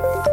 Have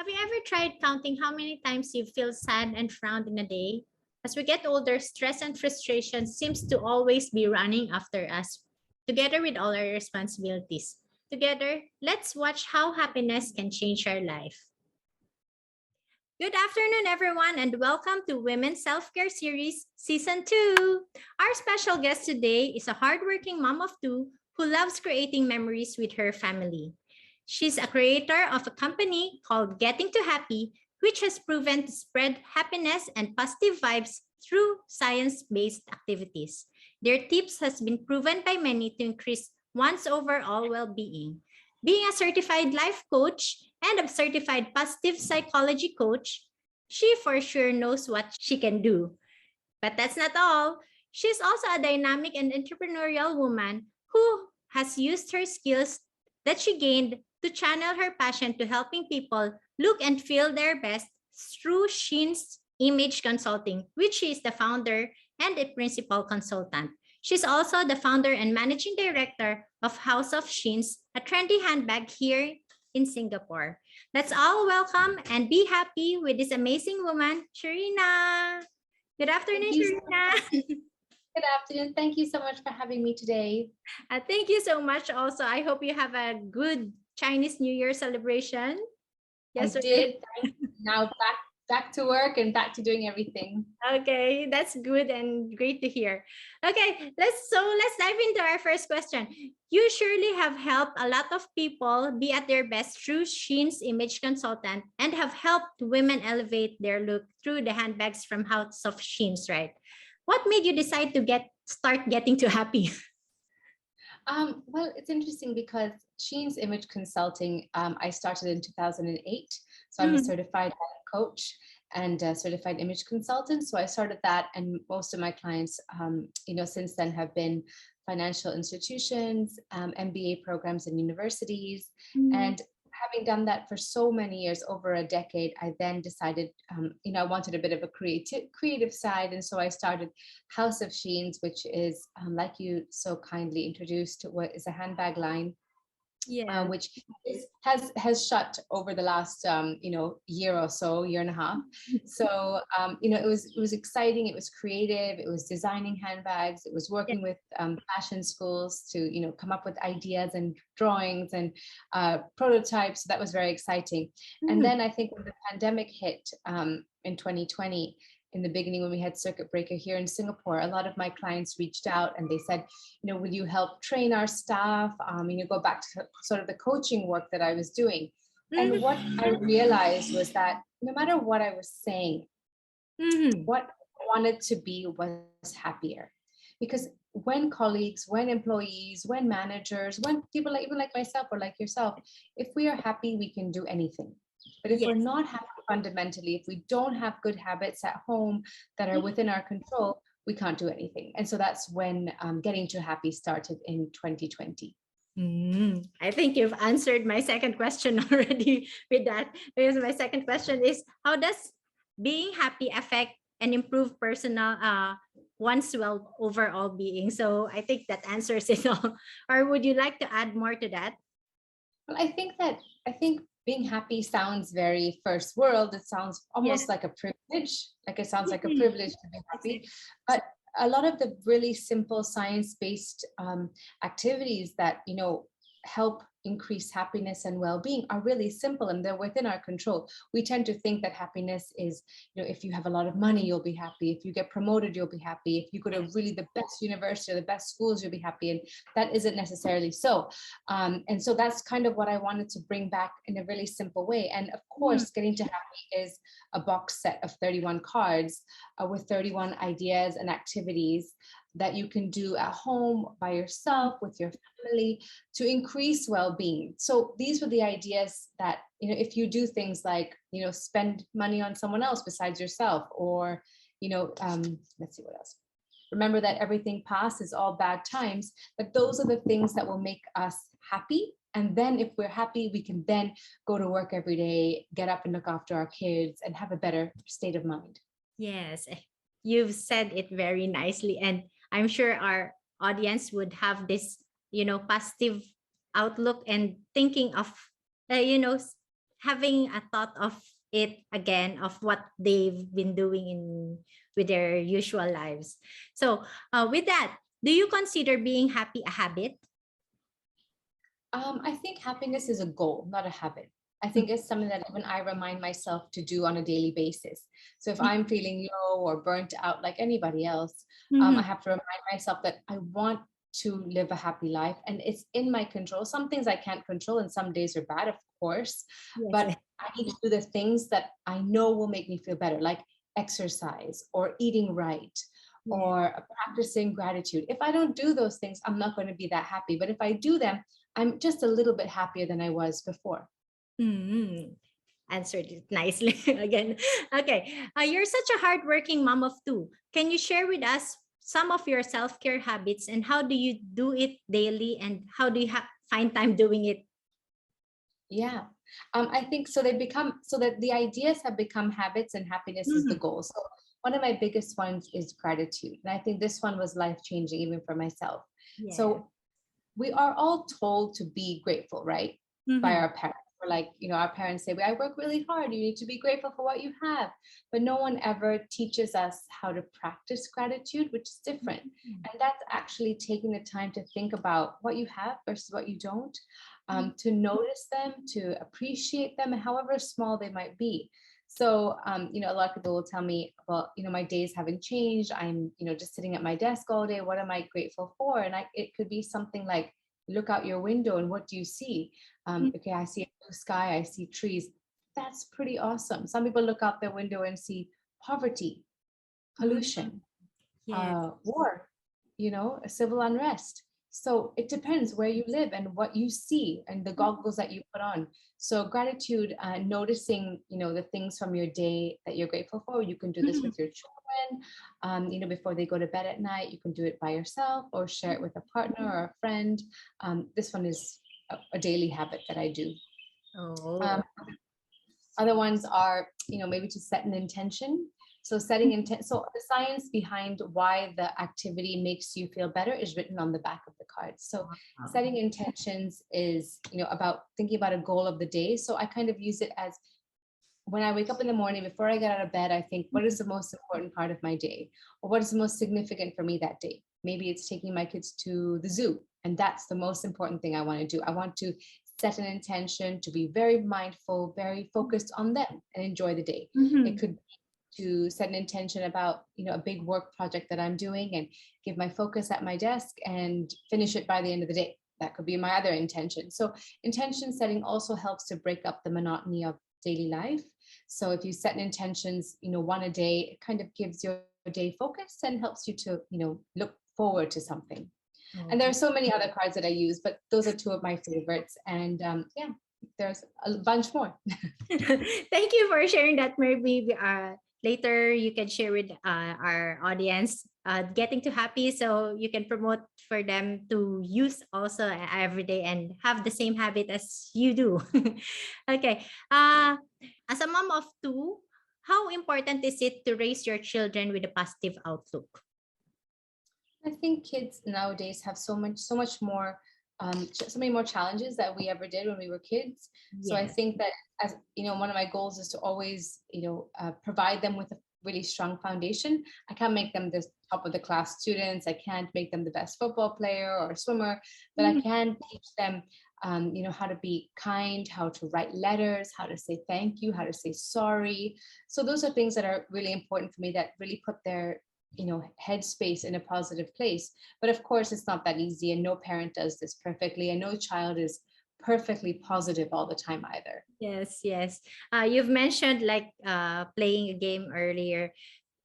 you ever tried counting how many times you feel sad and frowned in a day? As we get older, stress and frustration seems to always be running after us, together with all our responsibilities. Together, let's watch how happiness can change our life. Good afternoon, everyone, and welcome to Women's Self-Care Series Season 2. Our special guest today is a hardworking mom of two who loves creating memories with her family. She's a creator of a company called Getting to Happy, which has proven to spread happiness and positive vibes through science-based activities. Their tips has been proven by many to increase one's overall well-being. Being a certified life coach and a certified positive psychology coach, she for sure knows what she can do. But that's not all. She's also a dynamic and entrepreneurial woman who has used her skills that she gained to channel her passion to helping people look and feel their best through Sheen's Image Consulting, which she is the founder and a principal consultant. She's also the founder and managing director of House of Sheens, a trendy handbag here in Singapore. Let's all welcome and be happy with this amazing woman, Shireena. Good afternoon, Shireena. Good afternoon. Thank you so much for having me today. Thank you so much. Also, I hope you have a good Chinese New Year celebration. Yes, I did. Now back to work and back to doing everything. Okay, that's good and great to hear. Okay, let's dive into our first question. You surely have helped a lot of people be at their best through Sheen's Image Consultant and have helped women elevate their look through the handbags from House of Sheens, right? What made you decide to start getting to happy? Well, it's interesting because Sheen's Image Consulting, I started in 2008. So I'm a certified coach and a certified image consultant. So I started that, and most of my clients, since then have been financial institutions, MBA programs and universities. And having done that for so many years, over a decade, I then decided, I wanted a bit of a creative side. And so I started House of Sheens, which is, like you so kindly introduced, what is a handbag line. Yeah. Which has shut over the last year or so, year and a half. So it was exciting. It was creative. It was designing handbags. It was working with fashion schools to come up with ideas and drawings and prototypes. So that was very exciting. And then I think when the pandemic hit in 2020. In the beginning, when we had circuit breaker here in Singapore, a lot of my clients reached out and they said, will you help train our staff? Go back to sort of the coaching work that I was doing. And what I realized was that no matter what I was saying, what I wanted to be was happier. Because when colleagues, when employees, when managers, when people even like myself or like yourself, if we are happy, we can do anything. But if we're not happy fundamentally, if we don't have good habits at home that are within our control, we can't do anything. And so that's when Getting to Happy started in 2020. I think you've answered my second question already with that. Because my second question is, how does being happy affect and improve one's overall being? So I think that answers it all. Or would you like to add more to that? Well, I think being happy sounds very first world. It sounds almost like a privilege. Like it sounds like a privilege to be happy. But a lot of the really simple science-based activities that, help increase happiness and well-being are really simple and they're within our control. We tend to think that happiness is, if you have a lot of money, you'll be happy. If you get promoted, you'll be happy. If you go to really the best university or the best schools, you'll be happy. And that isn't necessarily so. And so that's kind of what I wanted to bring back in a really simple way. And of course, Getting to Happy is a box set of 31 cards with 31 ideas and activities that you can do at home by yourself with your family to increase well-being. So these were the ideas that, if you do things like, spend money on someone else besides yourself, or, let's see what else. Remember that everything passes, all bad times, that those are the things that will make us happy. And then if we're happy, we can then go to work every day, get up and look after our kids and have a better state of mind. Yes, you've said it very nicely. And I'm sure our audience would have this, positive outlook and thinking of, you know, having a thought of it again of what they've been doing in with their usual lives. So with that, do you consider being happy a habit? I think happiness is a goal, not a habit. I think it's something that even I remind myself to do on a daily basis. So if I'm feeling low or burnt out like anybody else, Mm-hmm. I have to remind myself that I want to live a happy life and it's in my control. Some things I can't control and some days are bad, of course, Yes, but yes. I need to do the things that I know will make me feel better, like exercise or eating right Yeah. or practicing gratitude. If I don't do those things, I'm not going to be that happy. But if I do them, I'm just a little bit happier than I was before. Mm-hmm. Answered it nicely again. Okay. You're such a hardworking mom of two. Can you share with us some of your self-care habits and how do you do it daily and how do you find time doing it? Yeah. I think so they become so that the ideas have become habits and happiness is the Mm-hmm. goal. So one of my biggest ones is gratitude. And I think this one was life changing even for myself. Yeah. So we are all told to be grateful, right? By Mm-hmm. our parents. Or like, our parents say, I work really hard. You need to be grateful for what you have. But no one ever teaches us how to practice gratitude, which is different. And that's actually taking the time to think about what you have versus what you don't, to notice them, to appreciate them, however small they might be. So, a lot of people will tell me, well, my days haven't changed. I'm, just sitting at my desk all day. What am I grateful for? And it could be something like, look out your window and what do you see? Okay, I see a blue sky, I see trees. That's pretty awesome. Some people look out their window and see poverty, Mm-hmm. pollution, Yes. war, a civil unrest. So it depends where you live and what you see and the goggles that you put on. So gratitude, noticing, the things from your day that you're grateful for. You can do this Mm-hmm. with your children, before they go to bed at night. You can do it by yourself or share it with a partner or a friend. This one is a daily habit that I do. Um, Oh. Other ones are, maybe to set an intention. So setting intent. So the science behind why the activity makes you feel better is written on the back of the card. So Wow. setting intentions is, about thinking about a goal of the day. So I kind of use it as when I wake up in the morning, before I get out of bed, I think, what is the most important part of my day? Or what is the most significant for me that day? Maybe it's taking my kids to the zoo. And that's the most important thing I want to do. I want to set an intention to be very mindful, very focused on them and enjoy the day. It Mm-hmm. could be to set an intention about, a big work project that I'm doing and give my focus at my desk and finish it by the end of the day. That could be my other intention. So intention setting also helps to break up the monotony of daily life. So if you set an intentions, one a day, it kind of gives your day focus and helps you to, look forward to something. And there are Oh. so many other cards that I use, but those are two of my favorites. And yeah, there's a bunch more. Thank you for sharing that. Maybe later you can share with our audience getting to happy so you can promote for them to use also every day and have the same habit as you do. Okay. As a mom of two, how important is it to raise your children with a positive outlook? I think kids nowadays have so much more, so many more challenges that we ever did when we were kids. So I Yes. think that, as one of my goals is to always, provide them with a really strong foundation. I can't make them the top of the class students. I can't make them the best football player or swimmer, but I Mhm. can teach them, how to be kind, how to write letters, how to say thank you, how to say sorry. So those are things that are really important for me that really put their headspace in a positive place. But of course it's not that easy and no parent does this perfectly and no child is perfectly positive all the time either. Yes, yes. You've mentioned like playing a game earlier,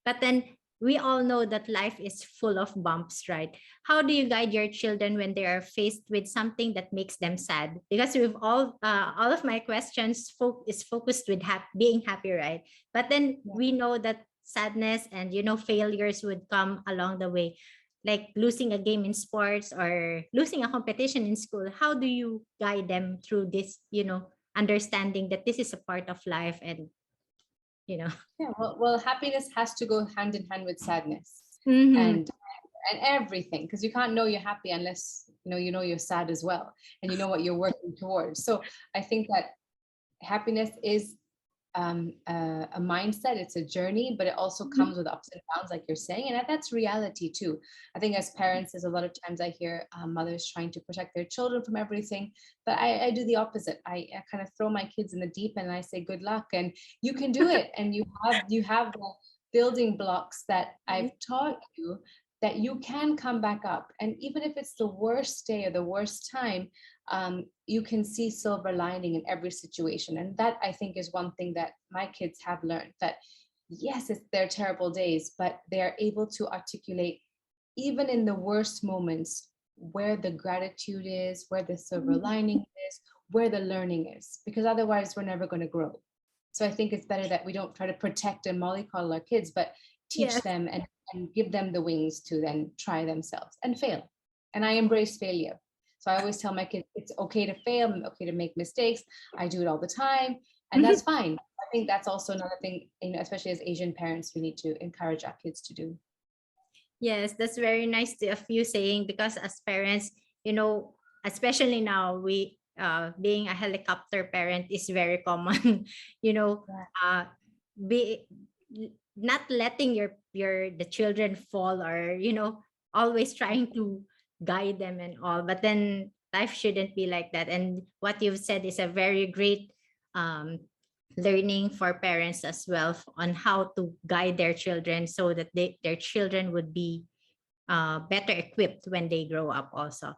but then we all know that life is full of bumps, right? How do you guide your children when they are faced with something that makes them sad? Because we've all of my questions is focused with being happy, right? But then Yeah. we know that sadness and failures would come along the way, like losing a game in sports or losing a competition in school. How do you guide them through this? Understanding that this is a part of life and you know. Yeah, well, happiness has to go hand in hand with sadness. Mhm. And and everything, because you can't know you're happy unless you know you're sad as well, and you know what you're working towards. So I think that happiness is a mindset, it's a journey, but it also comes with ups and downs, like you're saying, and that's reality too. I think as parents, there's a lot of times I hear mothers trying to protect their children from everything, but I do the opposite. I kind of throw my kids in the deep end and I say good luck, and you can do it, and you have the building blocks that I've taught you, that you can come back up. And even if it's the worst day or the worst time, you can see silver lining in every situation. And that, I think, is one thing that my kids have learned, that yes, it's their terrible days, but they're able to articulate, even in the worst moments, where the gratitude is, where the silver lining is, where the learning is, because otherwise we're never going to grow. So I think it's better that we don't try to protect and mollycoddle our kids, but teach them and give them the wings to then try themselves and fail. And I embrace failure. So I always tell my kids, it's okay to fail, okay to make mistakes. I do it all the time, and that's fine. I think that's also another thing, especially as Asian parents, we need to encourage our kids to do. Yes, that's very nice of you saying, because as parents, especially now, we being a helicopter parent is very common. Be not letting the children fall, or always trying to guide them and all, but then life shouldn't be like that. And what you've said is a very great learning for parents as well, on how to guide their children, so that their children would be better equipped when they grow up also.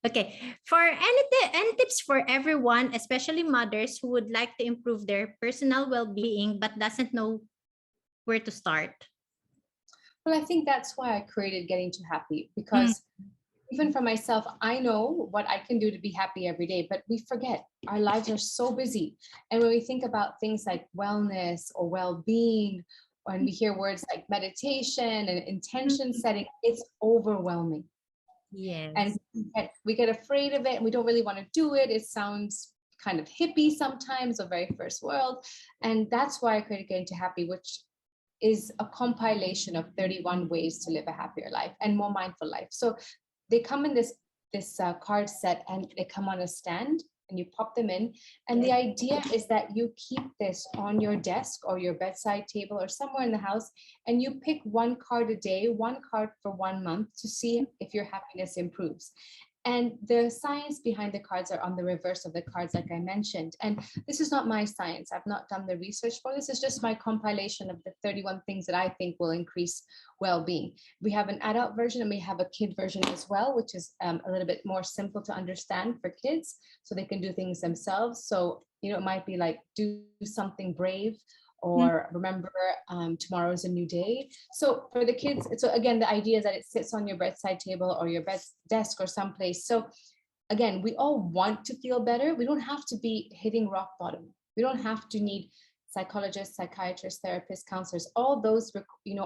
Okay, for any tips for everyone, especially mothers who would like to improve their personal well-being but doesn't know where to start? Well, I think that's why I created Getting to Happy, because even for myself, I know what I can do to be happy every day, but we forget. Our lives are so busy. And when we think about things like wellness or well-being, when we hear words like meditation and intention setting, it's overwhelming. Yes. And we get afraid of it, and we don't really want to do it. It sounds kind of hippie sometimes, or very first world. And that's why I created Getting to Happy, which is a compilation of 31 ways to live a happier life and more mindful life. So they come in this card set, and they come on a stand, and you pop them in. And the idea is that you keep this on your desk or your bedside table or somewhere in the house, and you pick one card a day, one card for 1 month, to see if your happiness improves. And the science behind the cards are on the reverse of the cards, like I mentioned. And this is not my science. I've not done the research for this. It's just my compilation of the 31 things that I think will increase well-being. We have an adult version and we have a kid version as well, which is a little bit more simple to understand for kids, so they can do things themselves. So, it might be like, do something brave, or remember, tomorrow is a new day. So for the kids, so again, the idea is that it sits on your bedside table or your desk or someplace. So again, we all want to feel better. We don't have to be hitting rock bottom. We don't have to need psychologists, psychiatrists, therapists, counselors. All those,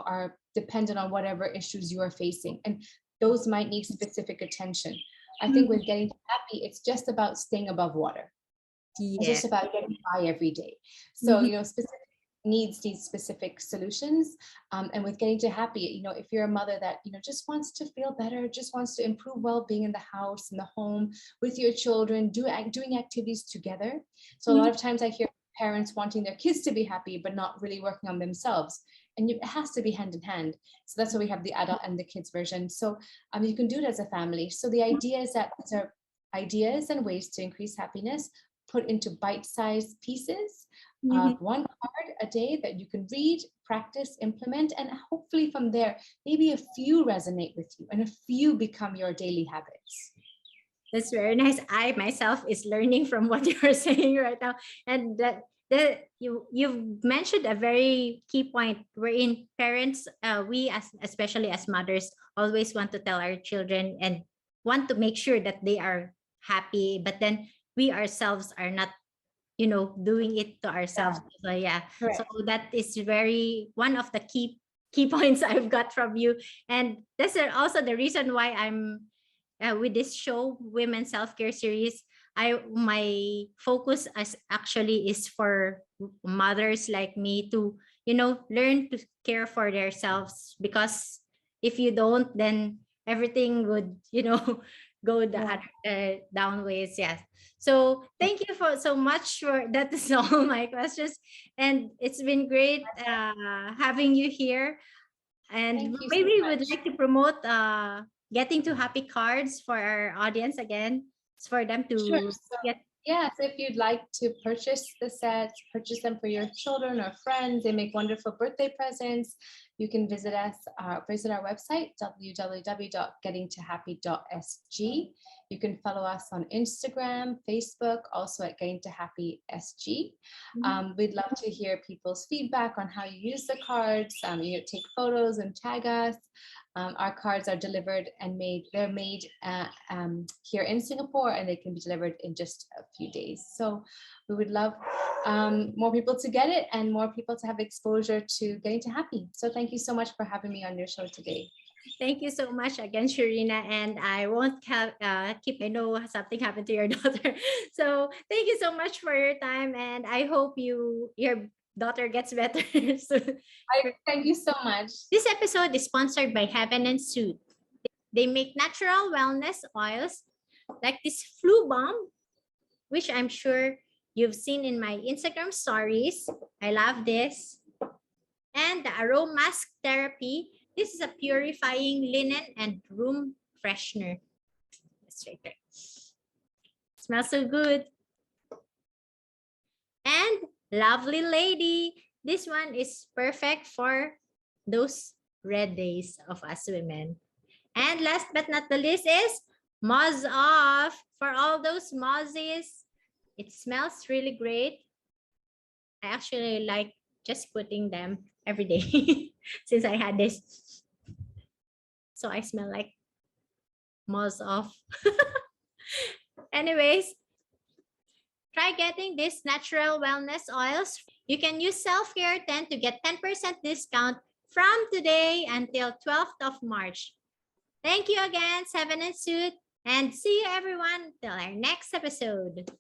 are dependent on whatever issues you are facing, and those might need specific attention. I think with Getting Happy, it's just about staying above water. It's just about getting by every day. So, specific needs these specific solutions. And with Getting to Happy, if you're a mother that, just wants to feel better, just wants to improve well-being in the house, in the home, with your children, doing activities together. So a lot of times I hear parents wanting their kids to be happy, but not really working on themselves. And it has to be hand in hand. So that's why we have the adult and the kids version. So you can do it as a family. So the idea is that these are ideas and ways to increase happiness, put into bite-sized pieces, one card a day that you can read, practice, implement, and hopefully from there, maybe a few resonate with you and a few become your daily habits. That's very nice. I myself is learning from what you're saying right now. And you've mentioned a very key point, wherein parents, we especially as mothers, always want to tell our children and want to make sure that they are happy, but then we ourselves are not, doing it to ourselves. So Correct. So that is very one of the key points I've got from you. And that's also the reason why I'm with this show, Women Self-Care Series. My focus is for mothers like me to, learn to care for themselves, because if you don't, then everything would, go the Yeah. other downways. Yes. So thank you for so much for that is all my questions. And it's been great having you here. And Thank you so maybe we would much. like to promote getting to happy cards for our audience again. It's for them Sure. to So, get. yeah, so if you'd like to purchase the sets, purchase them for your children or friends, they make wonderful birthday presents. You can visit us, visit our website, www.gettingtohappy.sg. You can follow us on Instagram, Facebook, also at Getting to Happy SG. We'd love to hear people's feedback on how you use the cards. Take photos and tag us. Our cards are delivered and they're made here in Singapore, and they can be delivered in just a few days. So we would love more people to get it and more people to have exposure to Getting to Happy. So thank you so much for having me on your show today. Thank you so much again, Shireena. And I won't keep, I know something happened to your daughter. So thank you so much for your time. And I hope your daughter gets better soon. Thank you so much. This episode is sponsored by Heaven and Suit. They make natural wellness oils like this flu bomb, which I'm sure you've seen in my Instagram stories. I love this. And the Aromask Therapy. This is a purifying linen and room freshener. That's right there. Smells so good. And Lovely Lady. This one is perfect for those red days of us women. And last but not the least is Moz Off. For all those mozzies, it smells really great. I actually like just putting them every day since I had this. So I smell like Moz Off. Anyways, try getting these natural wellness oils. You can use Selfcare 10 to get 10% discount from today until 12th of March. Thank you again, Seven and Suit, and see you everyone till our next episode.